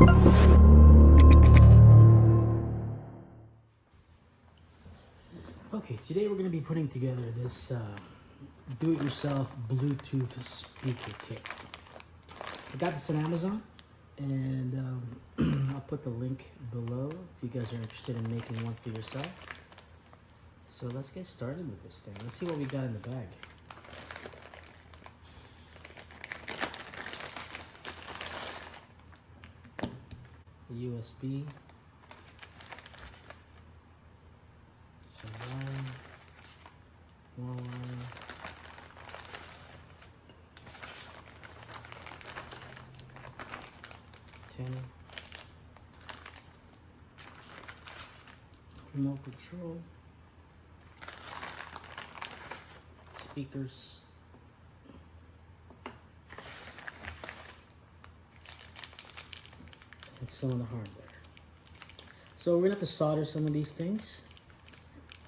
Okay, today we're going to be putting together this do-it-yourself Bluetooth speaker kit. I got this on Amazon, and I'll put the link below if you guys are interested in making one for yourself. So let's get started with this thing. Let's see what we got in the bag. The USB. Some wire. More wire. Antenna. Remote control. Speakers. And some of the hardware. So we're gonna have to solder some of these things.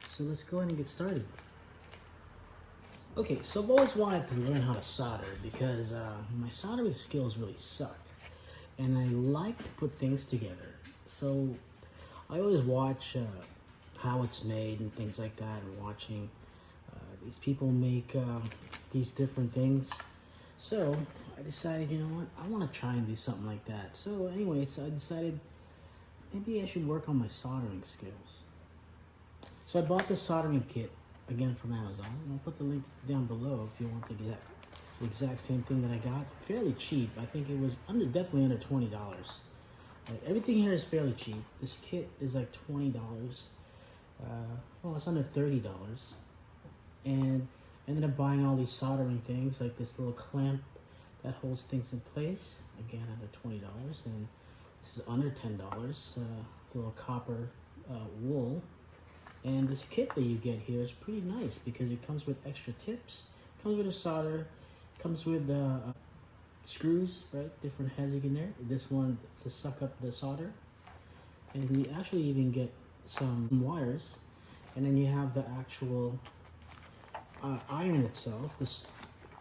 So let's go ahead and get started. Okay, so I've always wanted to learn how to solder because my soldering skills really sucked. And I like to put things together. So I always watch how it's made and things like that, and watching these people make these different things. So I decided, you know what, I want to try and do something like that. So anyways, I decided maybe I should work on my soldering skills. So I bought this soldering kit, again from Amazon, and I'll put the link down below if you want the exact same thing that I got. Fairly cheap. I think it was definitely under $20. Everything here is fairly cheap. This kit is like $20. Well, it's under $30. And I ended up buying all these soldering things, like this little clamp that holds things in place. Again, under $20. And this is under $10. The little copper wool. And this kit that you get here is pretty nice because it comes with extra tips, comes with a solder, comes with screws, right? Different heads you get in there. This one to suck up the solder. And you actually even get some wires. And then you have the actual iron itself.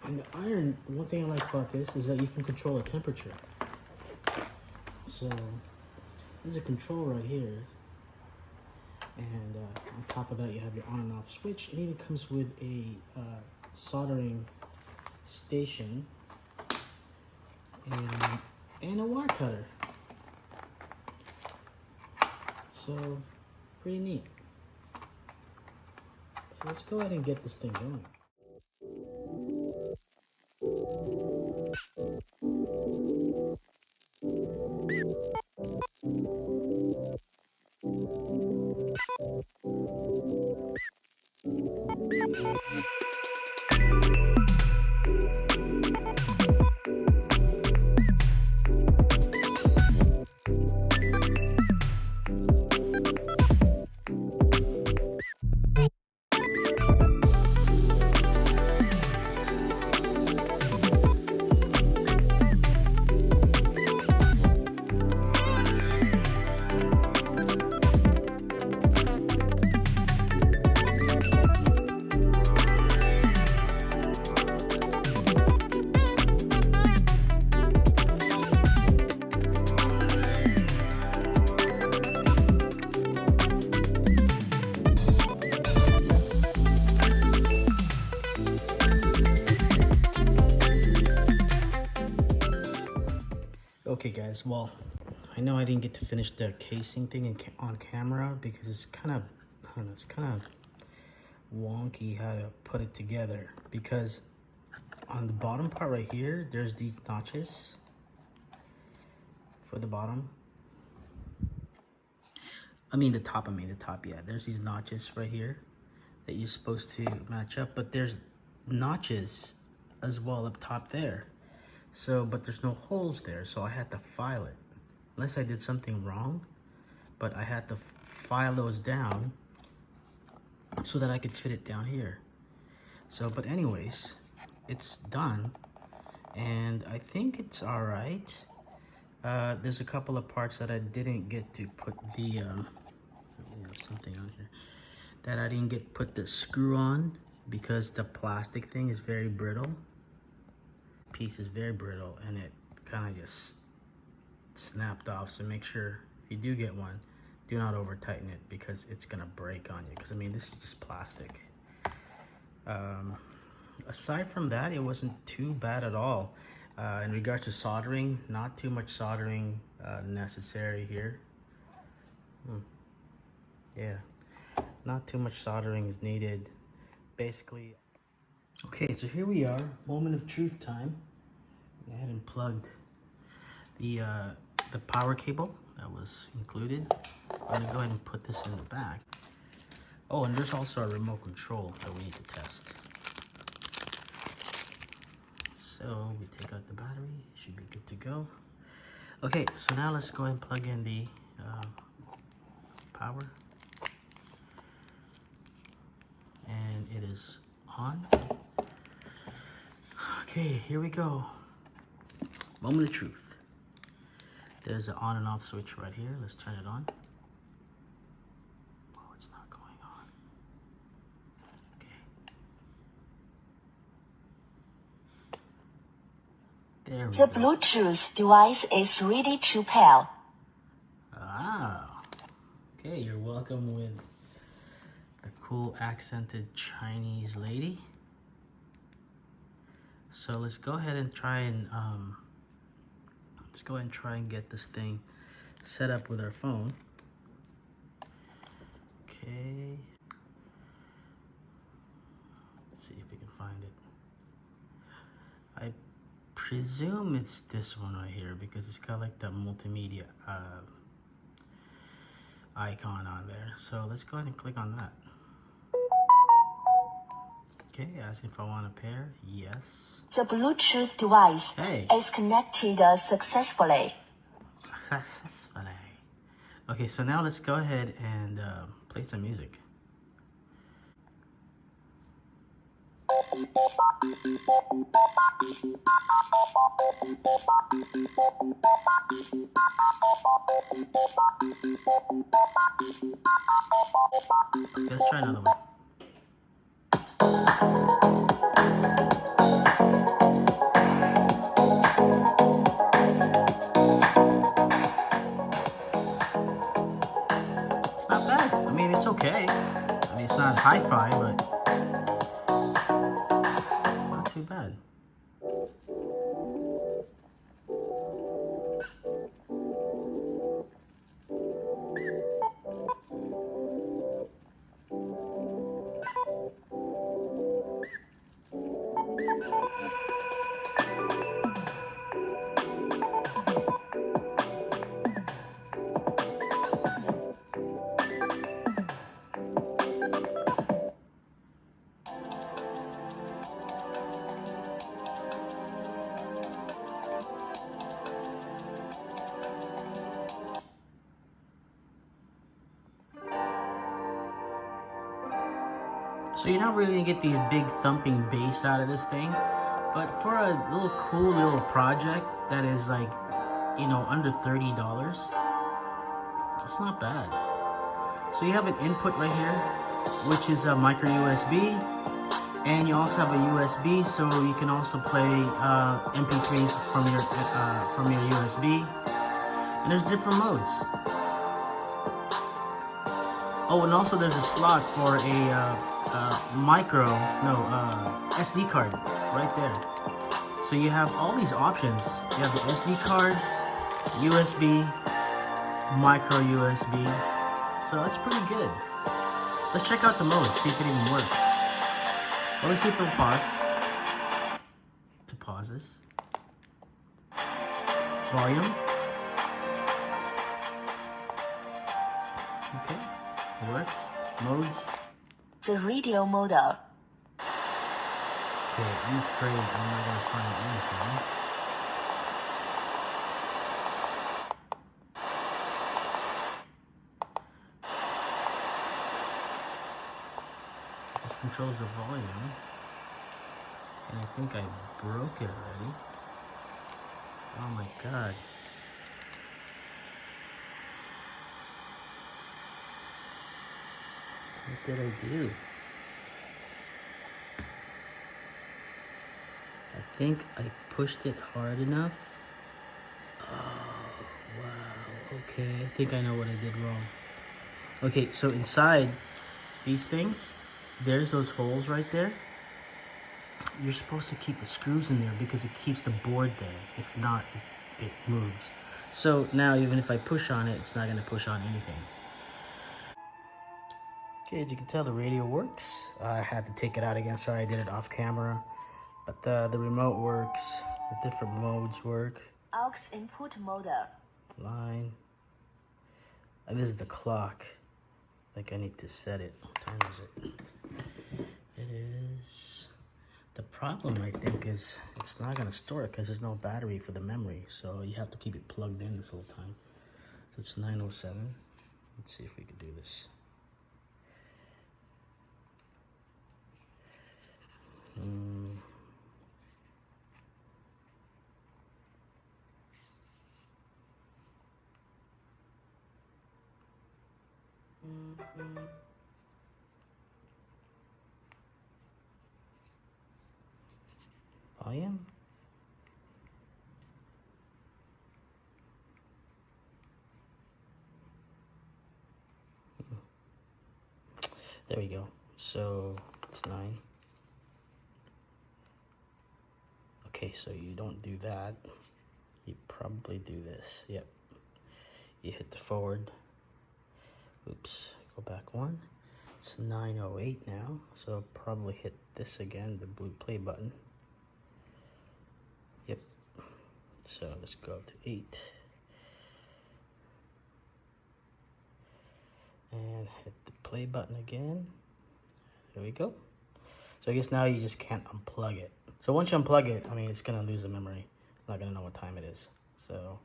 And the iron, one thing I like about this is that you can control the temperature. So there's a control right here. And on top of that, you have your on and off switch. It even comes with a soldering station and a wire cutter. So pretty neat. So let's go ahead and get this thing going. Okay guys, well, I know I didn't get to finish the casing thing on camera because it's kind of, I don't know, it's kind of wonky how to put it together, because on the bottom part right here, there's these notches for the bottom. The top, yeah. There's these notches right here that you're supposed to match up, but there's notches as well up top there. So, but there's no holes there, so I had to file it. Unless I did something wrong, but I had to file those down so that I could fit it down here. So, but anyways, it's done, and I think it's all right. There's a couple of parts that I didn't get to put the, something on here, that I didn't get put the screw on because the plastic thing is very brittle. Piece is very brittle, and it kind of just snapped off. So make sure if you do get one, do not over tighten it because it's gonna break on you. Because I mean, this is just plastic. Aside from that, it wasn't too bad at all. In regards to soldering, not too much soldering necessary here. Yeah, not too much soldering is needed. Basically, okay, so here we are, moment of truth time. I went ahead and plugged the power cable that was included. I'm gonna go ahead and put this in the back. Oh, and there's also a remote control that we need to test. So we take out the battery, should be good to go. Okay, so now let's go ahead and plug in the power. And it is on. Okay, here we go. Moment of truth. There's an on and off switch right here. Let's turn it on. Oh, it's not going on. Okay. There we go. The Bluetooth device is ready to pair. Ah. Okay, you're welcome with the cool accented Chinese lady. So let's go ahead and try and get this thing set up with our phone. Okay. Let's see if we can find it. I presume it's this one right here because it's got like the multimedia icon on there. So let's go ahead and click on that. Okay, asking if I want to pair. Yes. The Bluetooth device Hey. is connected successfully. Successfully. Okay, so now let's go ahead and play some music. Let's try another one. It's not bad. I mean, it's okay. I mean, it's not hi-fi, but it's not too bad. So you're not really gonna get these big thumping bass out of this thing, but for a little cool little project that is like, you know, under $30, that's not bad. So you have an input right here, which is a micro USB, and you also have a USB, so you can also play MP3s from your USB. And there's different modes. Oh, and also there's a slot for a SD card right there. So you have all these options. You have the SD card, USB, micro USB. So that's pretty good. Let's check out the modes, see if it even works. Let me see if it'll pause. It pauses. Volume. Okay, it works. Modes. The radio model. Okay, I'm afraid I'm not gonna find anything. This controls the volume. And I think I broke it already. Oh my god. What did I do? I think I pushed it hard enough. Oh Okay, I think I know what I did wrong. Okay, so inside these things, there's those holes right there. You're supposed to keep the screws in there because it keeps the board there. If not, it moves. So now even if I push on it, it's not going to push on anything. Okay, as you can tell, the radio works. I had to take it out again, sorry I did it off camera. But the remote works, the different modes work. Aux input model. Line. And this is the clock. Like I need to set it. What time is it? It is... The problem, I think, is it's not going to store it because there's no battery for the memory. So you have to keep it plugged in this whole time. So it's 9:07. Let's see if we can do this. Volume? There we go. So it's 9. Okay, so you don't do that. You probably do this. Yep. You hit the forward. Oops. Go back one. It's 9:08 now. So probably hit this again, the blue play button. Yep. So let's go up to 8. And hit the play button again. There we go. So I guess now you just can't unplug it. So once you unplug it, I mean, it's gonna lose the memory. It's not gonna know what time it is. So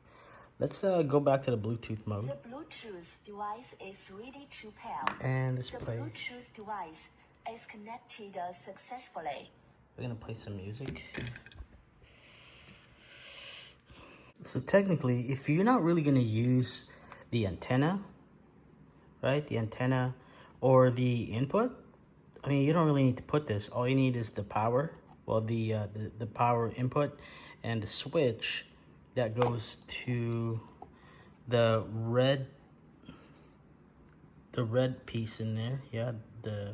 let's go back to the Bluetooth mode. The Bluetooth device is ready to pair. And let's The play. Bluetooth device is connected successfully. We're gonna play some music. So technically, if you're not really gonna use the antenna, right? The antenna or the input, I mean, you don't really need to put this. All you need is the power, well, the power input and the switch that goes to the red piece in there. Yeah, the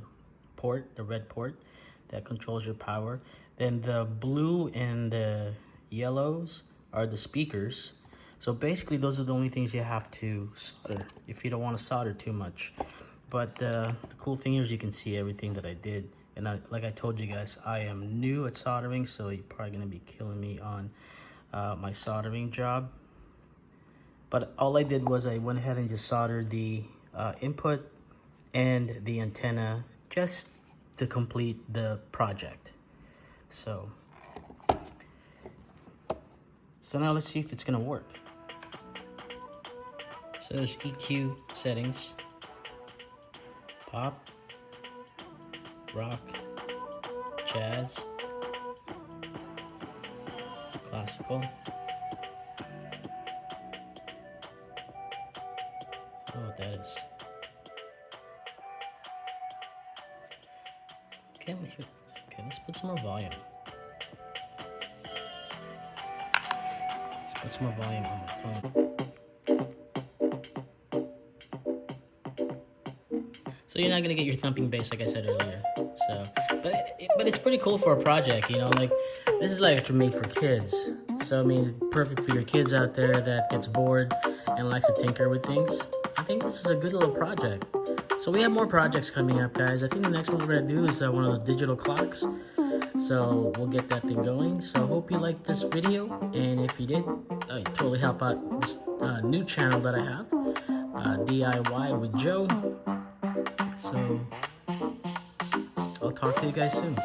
red port that controls your power. Then the blue and the yellows are the speakers. So basically those are the only things you have to solder if you don't want to solder too much. But the cool thing is you can see everything that I did. And like I told you guys, I am new at soldering, so you're probably going to be killing me on my soldering job. But all I did was I went ahead and just soldered the input and the antenna just to complete the project. So now let's see if it's going to work. So there's EQ settings. Pop, rock, jazz, classical. I don't know what that is. Okay, let's put some more volume. Let's put some more volume on my phone. So you're not gonna get your thumping bass like I said earlier. So, but it's pretty cool for a project, you know. Like this is like made for kids. So I mean, perfect for your kids out there that gets bored and likes to tinker with things. I think this is a good little project. So we have more projects coming up, guys. I think the next one we're gonna do is one of those digital clocks. So we'll get that thing going. So I hope you liked this video, and if you did, it totally help out this new channel that I have, DIY with Joe. So I'll talk to you guys soon.